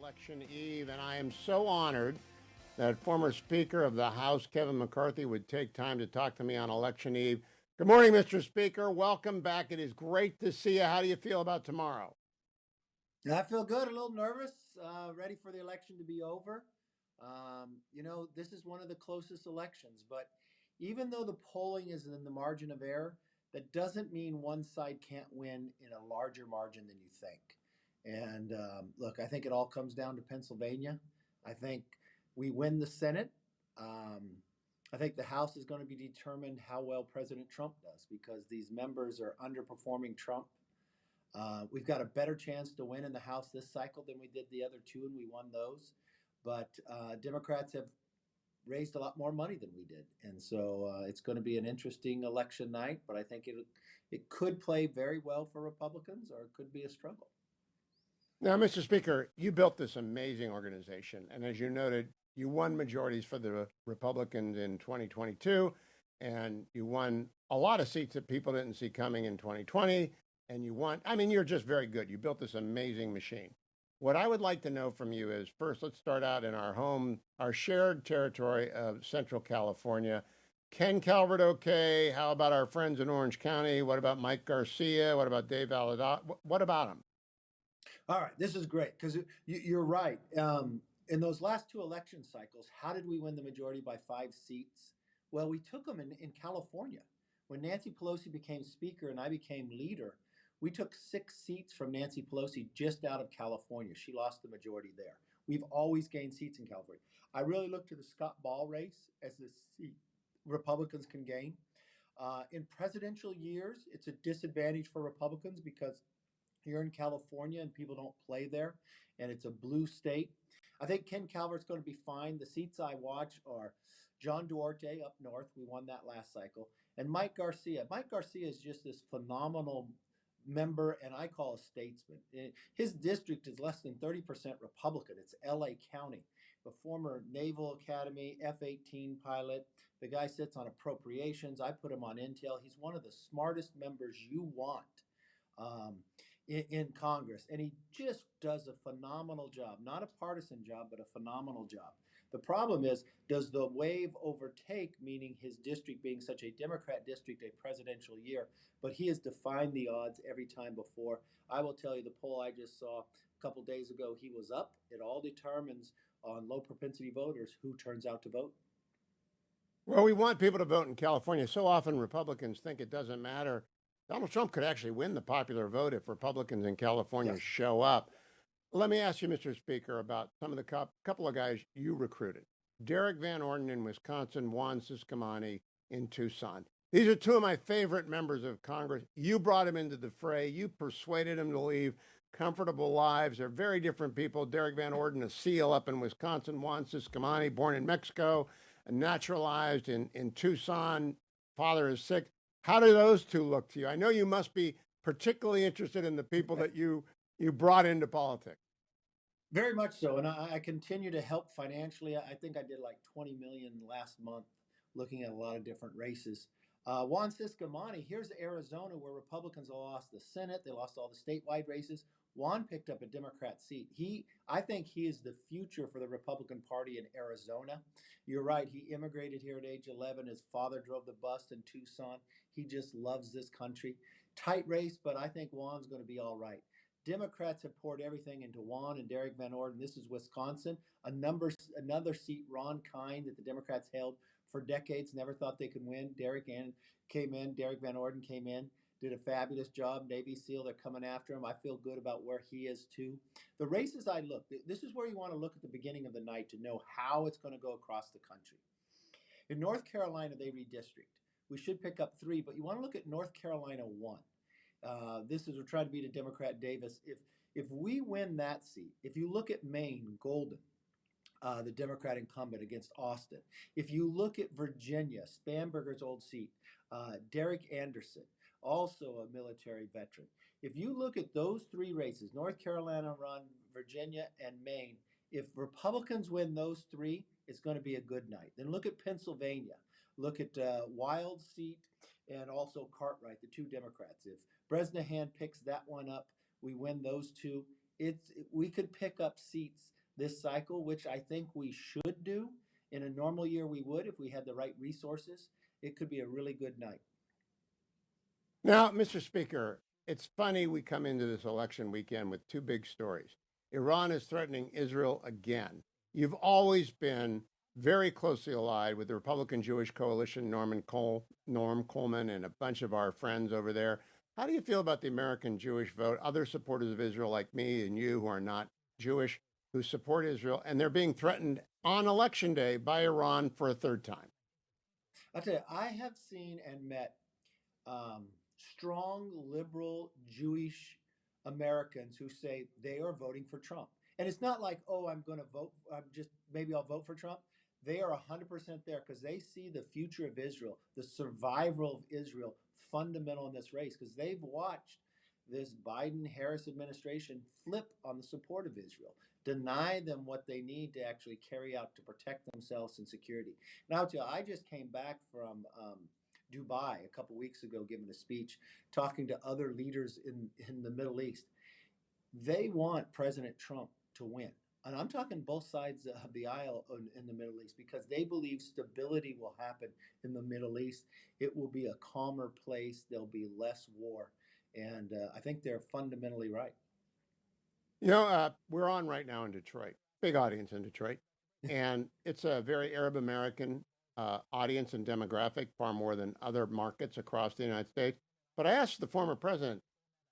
election eve, and I am so honored that former Speaker of the House, Kevin McCarthy, would take time to talk to me on election eve. Good morning, Mr. Speaker. Welcome back. It is great to see you. How do you feel about tomorrow? I feel good, a little nervous, ready for the election to be over. This is one of the closest elections, but even though the polling is in the margin of error, that doesn't mean one side can't win in a larger margin than you think. And look, I think it all comes down to Pennsylvania. I think we win the Senate. Um, I think the House is going to be determined how well President Trump does because these members are underperforming Trump. We've got a better chance to win in the House this cycle than we did the other two, and we won those. But Democrats have raised a lot more money than we did, and so it's going to be an interesting election night. But I think it could play very well for Republicans, or it could be a struggle. Now, Mr. Speaker, you built this amazing organization, and as you noted, you won majorities for the Republicans in 2022, and you won a lot of seats that people didn't see coming in 2020. And you won. I mean, you're just very good. You built this amazing machine. What I would like to know from you is first, let's start out in our shared territory of Central California. Ken Calvert, okay. How about our friends in Orange County? What about Mike Garcia? What about Dave Valadao? What about them? All right, this is great because you're right. In those last two election cycles, how did we win the majority by 5 seats? Well, we took them in California. When Nancy Pelosi became Speaker and I became leader, we took 6 seats from Nancy Pelosi just out of California. She lost the majority there. We've always gained seats in California. I really look to the Scott Ball race as the seat Republicans can gain. In presidential years, it's a disadvantage for Republicans because you're in California and people don't play there, and it's a blue state. I think Ken Calvert's going to be fine. The seats I watch are John Duarte up north. We won that last cycle. And Mike Garcia. Mike Garcia is just this phenomenal member, and I call a statesman. His district is less than 30% Republican. It's LA County, the former Naval Academy F-18 pilot. The guy sits on appropriations. I put him on Intel. He's one of the smartest members you want um, in Congress, and he just does a phenomenal job. Not a partisan job, but a phenomenal job. The problem is, does the wave overtake, meaning his district being such a Democrat district, a presidential year? But he has defined the odds every time before. I will tell you, the poll I just saw a couple days ago, he was up. It all determines on low propensity voters who turns out to vote. Well, we want people to vote in California. So often Republicans think it doesn't matter. Donald Trump could actually win the popular vote if Republicans in California Yes. show up. Let me ask you, Mr. Speaker, about some of the couple of guys you recruited. Derek Van Orden in Wisconsin, Juan Ciscomani in Tucson. These are two of my favorite members of Congress. You brought them into the fray. You persuaded them to leave comfortable lives. They're very different people. Derek Van Orden, a SEAL up in Wisconsin. Juan Ciscomani, born in Mexico, naturalized in Tucson. Father is sick. How do those two look to you? I know you must be particularly interested in the people that you brought into politics. Very much so, and I continue to help financially. I think I did like 20 million last month, looking at a lot of different races. Juan Ciscomani, here's Arizona, where Republicans lost the Senate, they lost all the statewide races. Juan picked up a Democrat seat. I think he is the future for the Republican Party in Arizona. You're right. He immigrated here at age 11. His father drove the bus in Tucson. He just loves this country. Tight race, but I think Juan's going to be all right. Democrats have poured everything into Juan and Derek Van Orden. This is Wisconsin. Another seat, Ron Kind, that the Democrats held for decades, never thought they could win. Derek Van Orden came in, did a fabulous job. Navy SEAL, they're coming after him. I feel good about where he is too. The races I look, this is where you want to look at the beginning of the night to know how it's going to go across the country. In North Carolina, they redistrict. We should pick up 3, but you want to look at North Carolina 1. We're trying to beat a Democrat Davis. If we win that seat, if you look at Maine, Golden, the Democrat incumbent against Austin. If you look at Virginia, Spanberger's old seat, Derek Anderson, also a military veteran. If you look at those 3 races, North Carolina run, Virginia, and Maine, if Republicans win those 3, it's going to be a good night. Then look at Pennsylvania. Look at Wild's seat and also Cartwright, the 2 Democrats. If Bresnahan picks that one up, we win those 2. We could pick up seats this cycle, which I think we should do. In a normal year, we would if we had the right resources. It could be a really good night. Now, Mr. Speaker, it's funny we come into this election weekend with two big stories. Iran is threatening Israel again. You've always been very closely allied with the Republican Jewish Coalition, Norm Coleman, and a bunch of our friends over there. How do you feel about the American Jewish vote, other supporters of Israel like me and you who are not Jewish, who support Israel, and they're being threatened on election day by Iran for a third time? I'll tell you, I have seen and met um, strong liberal Jewish Americans who say they are voting for Trump. And it's not like, oh, I'm going to vote. Maybe I'll vote for Trump. They are 100% there because they see the future of Israel, the survival of Israel, fundamental in this race because they've watched this Biden Harris administration flip on the support of Israel, deny them what they need to actually carry out to protect themselves and security. Now, I'll tell you, I just came back from Dubai a couple weeks ago, giving a speech, talking to other leaders in the Middle East. They want President Trump to win. And I'm talking both sides of the aisle in the Middle East because they believe stability will happen in the Middle East. It will be a calmer place. There'll be less war. And I think they're fundamentally right. We're on right now in Detroit, big audience in Detroit, and it's a very Arab American audience and demographic, far more than other markets across the United States. But I asked the former president,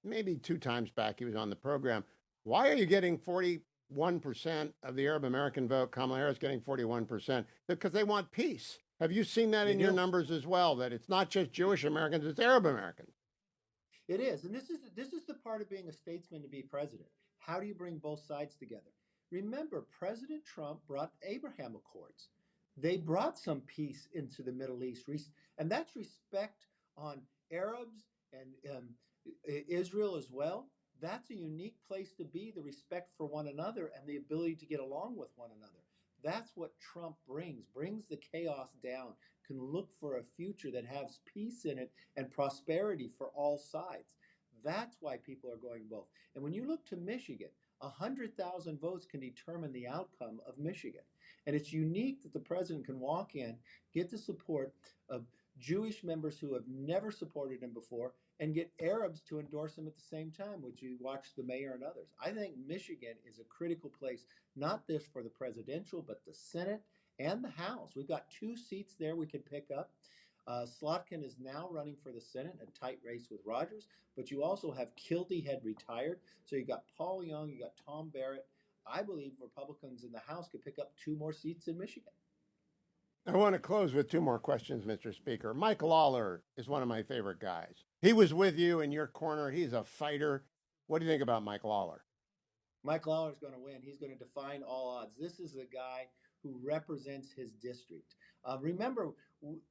maybe two times back, he was on the program, why are you getting 41% of the Arab American vote? Kamala Harris getting 41%? Because they want peace. Have you seen that in your numbers as well, that it's not just Jewish Americans, it's Arab Americans? It is. And this is the part of being a statesman to be president. How do you bring both sides together? Remember, President Trump brought Abraham Accords. They brought some peace into the Middle East, and that's respect on Arabs and Israel as well. That's a unique place to be, the respect for one another and the ability to get along with one another. That's what Trump brings the chaos down, can look for a future that has peace in it and prosperity for all sides. That's why people are going both. And when you look to Michigan, 100,000 votes can determine the outcome of Michigan. And it's unique that the president can walk in, get the support of Jewish members who have never supported him before, and get Arabs to endorse him at the same time, which you watch the mayor and others. I think Michigan is a critical place, not just for the presidential, but the Senate and the House. We've got 2 seats there we can pick up. Slotkin is now running for the Senate, a tight race with Rogers, but you also have Kildee had retired. So you got Paul Young, you got Tom Barrett. I believe Republicans in the House could pick up 2 more seats in Michigan. I want to close with 2 more questions, Mr. Speaker. Mike Lawler is one of my favorite guys. He was with you in your corner. He's a fighter. What do you think about Mike Lawler? Mike Lawler is going to win. He's going to define all odds. This is the guy who represents his district. Remember,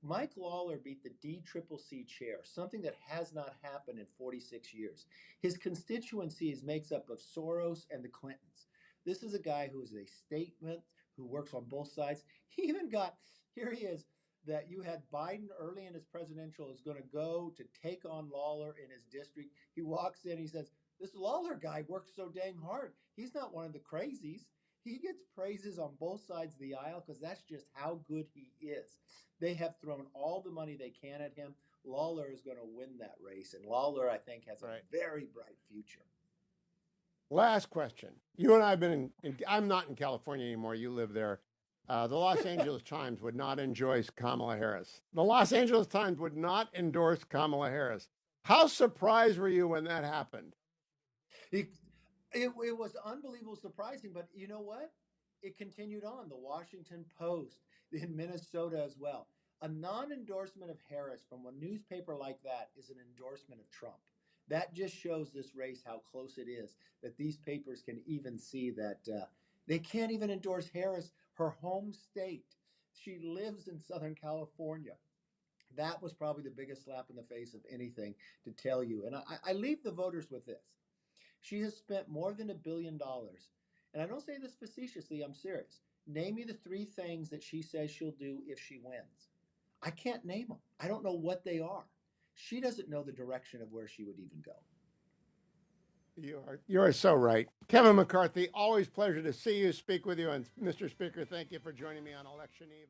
Mike Lawler beat the DCCC chair, something that has not happened in 46 years. His constituency makes up of Soros and the Clintons. This is a guy who is a statement, who works on both sides. He even got, here he is, that you had Biden early in his presidential is going to go to take on Lawler in his district. He walks in, he says, this Lawler guy works so dang hard. He's not one of the crazies. He gets praises on both sides of the aisle because that's just how good he is. They have thrown all the money they can at him. Lawler is going to win that race, and Lawler, I think, has a very bright future. Last question. You and I have been I'm not in California anymore. You live there. The Los Angeles Times would not endorse Kamala Harris. The Los Angeles Times would not endorse Kamala Harris. How surprised were you when that happened? It was unbelievable surprising, but you know what? It continued on. The Washington Post in Minnesota as well. A non-endorsement of Harris from a newspaper like that is an endorsement of Trump. That just shows this race how close it is, that these papers can even see that they can't even endorse Harris, her home state. She lives in Southern California. That was probably the biggest slap in the face of anything to tell you. And I leave the voters with this. She has spent more than $1 billion. And I don't say this facetiously, I'm serious. Name me the 3 things that she says she'll do if she wins. I can't name them. I don't know what they are. She doesn't know the direction of where she would even go. You are so right. Kevin McCarthy, always pleasure to see you, speak with you. And Mr. Speaker, thank you for joining me on Election Eve.